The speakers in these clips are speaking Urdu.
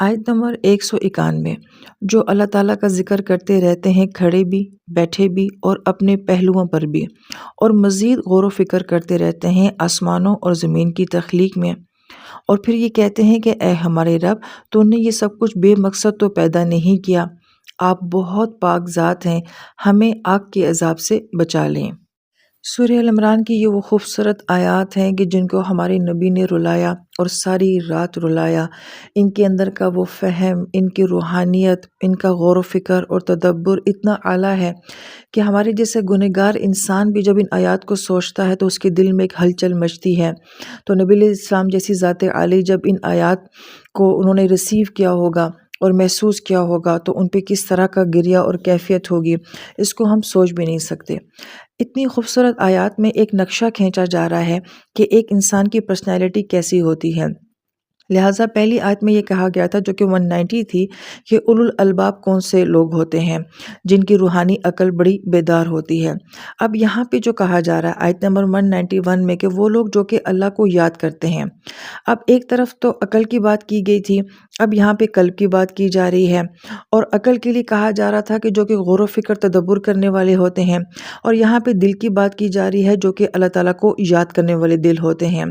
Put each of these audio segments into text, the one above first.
آیت نمبر 191 جو اللہ تعالیٰ کا ذکر کرتے رہتے ہیں کھڑے بھی، بیٹھے بھی اور اپنے پہلوؤں پر بھی، اور مزید غور و فکر کرتے رہتے ہیں آسمانوں اور زمین کی تخلیق میں، اور پھر یہ کہتے ہیں کہ اے ہمارے رب، تو نے یہ سب کچھ بے مقصد تو پیدا نہیں کیا، آپ بہت پاک ذات ہیں، ہمیں آگ کے عذاب سے بچا لیں۔ سورہ ال عمران کی یہ وہ خوبصورت آیات ہیں کہ جن کو ہمارے نبی نے رلایا اور ساری رات رلایا۔ ان کے اندر کا وہ فہم، ان کی روحانیت، ان کا غور و فکر اور تدبر اتنا اعلیٰ ہے کہ ہمارے جیسے گنہگار انسان بھی جب ان آیات کو سوچتا ہے تو اس کے دل میں ایک ہلچل مچتی ہے۔ تو نبی علیہ السلام جیسی ذات عالی جب ان آیات کو انہوں نے ریسیو کیا ہوگا اور محسوس کیا ہوگا تو ان پہ کس طرح کا گریہ اور کیفیت ہوگی، اس کو ہم سوچ بھی نہیں سکتے۔ اتنی خوبصورت آیات میں ایک نقشہ کھینچا جا رہا ہے کہ ایک انسان کی پرسنالٹی کیسی ہوتی ہے۔ لہٰذا پہلی آیت میں یہ کہا گیا تھا جو کہ 190 تھی کہ اولو الالباب کون سے لوگ ہوتے ہیں جن کی روحانی عقل بڑی بیدار ہوتی ہے۔ اب یہاں پہ جو کہا جا رہا ہے آیت نمبر 191 میں کہ وہ لوگ جو کہ اللہ کو یاد کرتے ہیں۔ اب ایک طرف تو عقل کی بات کی گئی تھی، اب یہاں پہ قلب کی بات کی جا رہی ہے، اور عقل کے لیے کہا جا رہا تھا کہ جو کہ غور و فکر تدبر کرنے والے ہوتے ہیں، اور یہاں پہ دل کی بات کی جا رہی ہے جو کہ اللہ تعالیٰ کو یاد کرنے والے دل ہوتے ہیں۔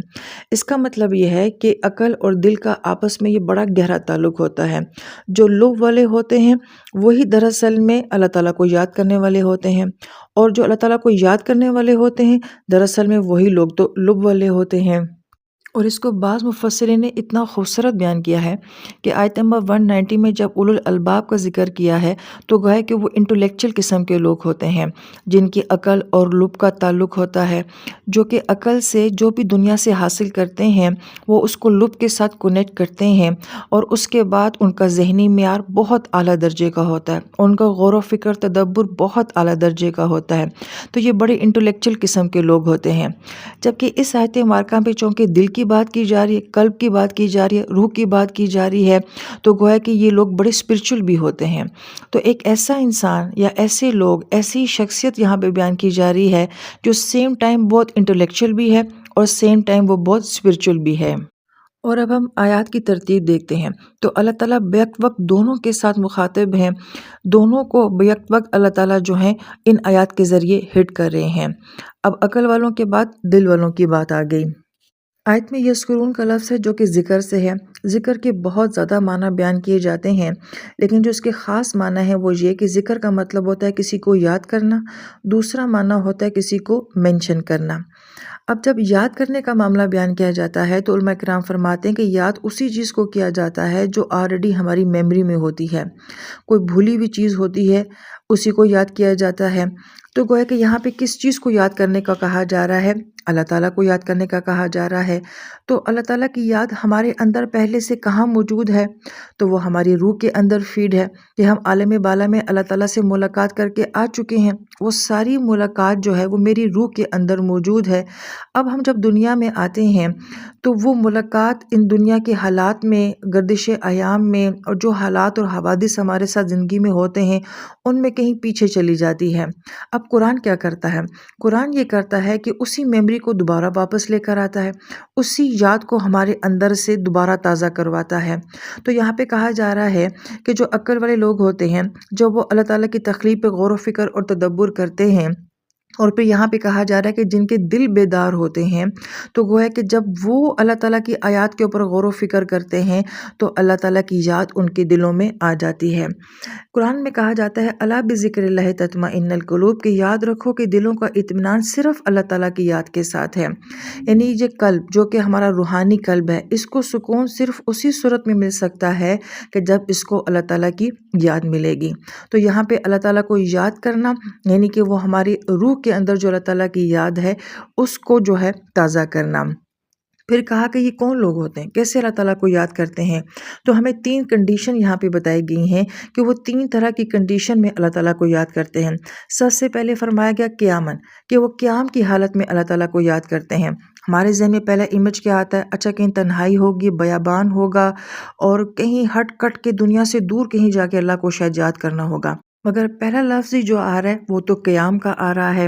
اس کا مطلب یہ ہے کہ عقل اور دل کا آپس میں یہ بڑا گہرا تعلق ہوتا ہے۔ جو لب والے ہوتے ہیں وہی دراصل میں اللہ تعالیٰ کو یاد کرنے والے ہوتے ہیں، اور جو اللہ تعالیٰ کو یاد کرنے والے ہوتے ہیں دراصل میں وہی لوگ تو لب والے ہوتے ہیں۔ اور اس کو بعض مفسرین نے اتنا خوبصورت بیان کیا ہے کہ آیت نمبر 190 میں جب اولو الالباب کا ذکر کیا ہے تو گویا کہ وہ انٹلیکچل قسم کے لوگ ہوتے ہیں جن کی عقل اور لب کا تعلق ہوتا ہے، جو کہ عقل سے جو بھی دنیا سے حاصل کرتے ہیں وہ اس کو لب کے ساتھ کنیکٹ کرتے ہیں، اور اس کے بعد ان کا ذہنی معیار بہت اعلیٰ درجے کا ہوتا ہے، ان کا غور و فکر تدبر بہت اعلیٰ درجے کا ہوتا ہے، تو یہ بڑے انٹلیکچل قسم کے لوگ ہوتے ہیں۔ جبکہ اس آیت مبارکہ پہ چونکہ دل کی بات کی جا رہی ہے، قلب کی بات کی جا رہی ہے، روح کی بات کی جا رہی ہے، تو گویا کہ یہ لوگ بڑے اسپرچل بھی ہوتے ہیں۔ تو ایک ایسا انسان یا ایسے لوگ، ایسی شخصیت یہاں پہ بیان کی جا رہی ہے جو سیم ٹائم بہت انٹلیکچل بھی ہے اور سیم ٹائم وہ بہت اسپرچل بھی ہے۔ اور اب ہم آیات کی ترتیب دیکھتے ہیں تو اللہ تعالیٰ بیک وقت دونوں کے ساتھ مخاطب ہیں، دونوں کو بیک وقت اللہ تعالیٰ جو ہیں ان آیات کے ذریعے ہٹ کر رہے ہیں۔ اب عقل والوں کے بعد دل والوں کی بات آ گئی۔ آیت میں یذکرون کا لفظ ہے جو کہ ذکر سے ہے۔ ذکر کے بہت زیادہ معنی بیان کیے جاتے ہیں، لیکن جو اس کے خاص معنی ہے وہ یہ کہ ذکر کا مطلب ہوتا ہے کسی کو یاد کرنا، دوسرا معنی ہوتا ہے کسی کو مینشن کرنا۔ اب جب یاد کرنے کا معاملہ بیان کیا جاتا ہے تو علماء کرام فرماتے ہیں کہ یاد اسی چیز کو کیا جاتا ہے جو آلریڈی ہماری میموری میں ہوتی ہے، کوئی بھولی ہوئی چیز ہوتی ہے اسی کو یاد کیا جاتا ہے۔ تو گویا کہ یہاں پہ کس چیز کو یاد کرنے کا کہا جا رہا ہے؟ اللہ تعالیٰ کو یاد کرنے کا کہا جا رہا ہے۔ تو اللہ تعالیٰ کی یاد ہمارے اندر پہلے سے کہاں موجود ہے؟ تو وہ ہماری روح کے اندر فیڈ ہے کہ ہم عالم بالا میں اللہ تعالیٰ سے ملاقات کر کے آ چکے ہیں، وہ ساری ملاقات جو ہے وہ میری روح کے اندر موجود ہے۔ اب ہم جب دنیا میں آتے ہیں تو وہ ملاقات ان دنیا کے حالات میں، گردش ایام میں، اور جو حالات اور حوادث ہمارے ساتھ زندگی میں ہوتے ہیں ان میں کہیں پیچھے چلی جاتی ہے۔ اب قرآن کیا کرتا ہے؟ قرآن یہ کرتا ہے کہ اسی میموری کو دوبارہ واپس لے کر آتا ہے، اسی یاد کو ہمارے اندر سے دوبارہ تازہ کرواتا ہے۔ تو یہاں پہ کہا جا رہا ہے کہ جو عقل والے لوگ ہوتے ہیں جب وہ اللہ تعالیٰ کی تخلیق پہ غور و فکر اور تدبر کرتے ہیں، اور پھر یہاں پہ کہا جا رہا ہے کہ جن کے دل بیدار ہوتے ہیں، تو گویا کہ جب وہ اللہ تعالیٰ کی آیات کے اوپر غور و فکر کرتے ہیں تو اللہ تعالیٰ کی یاد ان کے دلوں میں آ جاتی ہے۔ قرآن میں کہا جاتا ہے الا بذکر اللہ تطمئن القلوب، کہ یاد رکھو کہ دلوں کا اطمینان صرف اللہ تعالیٰ کی یاد کے ساتھ ہے۔ یعنی یہ قلب جو کہ ہمارا روحانی قلب ہے، اس کو سکون صرف اسی صورت میں مل سکتا ہے کہ جب اس کو اللہ تعالیٰ کی یاد ملے گی۔ تو یہاں پہ اللہ تعالیٰ کو یاد کرنا یعنی کہ وہ ہماری روح کے اندر جو اللہ تعالیٰ کی یاد ہے اس کو جو ہے تازہ کرنا۔ پھر کہا کہ یہ کون لوگ ہوتے ہیں، کیسے اللہ تعالیٰ کو یاد کرتے ہیں؟ تو ہمیں 3 کنڈیشن یہاں پہ بتائی گئی ہیں کہ وہ 3 طرح کی کنڈیشن میں اللہ تعالیٰ کو یاد کرتے ہیں۔ سب سے پہلے فرمایا گیا قیامن، کہ وہ قیام کی حالت میں اللہ تعالیٰ کو یاد کرتے ہیں۔ ہمارے ذہن میں پہلا امیج کیا آتا ہے؟ اچھا کہیں تنہائی ہوگی، بیابان ہوگا، اور کہیں ہٹ کٹ کے دنیا سے دور کہیں جا کے اللہ کو شاید یاد کرنا ہوگا، مگر پہلا لفظ جو آ رہا ہے وہ تو قیام کا آ رہا ہے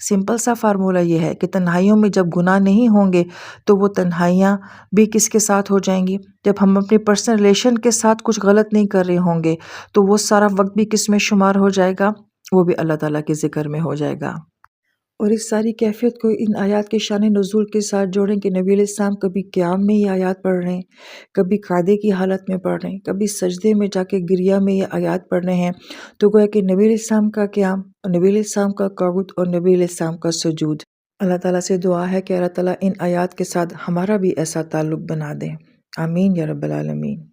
سمپل سا فارمولہ یہ ہے کہ تنہائیوں میں جب گناہ نہیں ہوں گے تو وہ تنہائیاں بھی کس کے ساتھ ہو جائیں گی؟ جب ہم اپنے پرسنل ریلیشن کے ساتھ کچھ غلط نہیں کر رہے ہوں گے تو وہ سارا وقت بھی کس میں شمار ہو جائے گا؟ وہ بھی اللہ تعالیٰ کے ذکر میں ہو جائے گا۔ اور اس ساری کیفیت کو ان آیات کے شان نزول کے ساتھ جوڑیں کہ نبی علیہ السلام کبھی قیام میں یہ آیات پڑھ رہے ہیں، کبھی قعدے کی حالت میں پڑھ رہے ہیں، کبھی سجدے میں جا کے گریہ میں یہ آیات پڑھ رہے ہیں، تو گویا کہ نبی علیہ السلام کا قیام اور نبی علیہ السلام کا قعود اور نبی علیہ السلام کا سجود۔ اللہ تعالیٰ سے دعا ہے کہ اللہ تعالیٰ ان آیات کے ساتھ ہمارا بھی ایسا تعلق بنا دے۔ آمین یا رب العالمین۔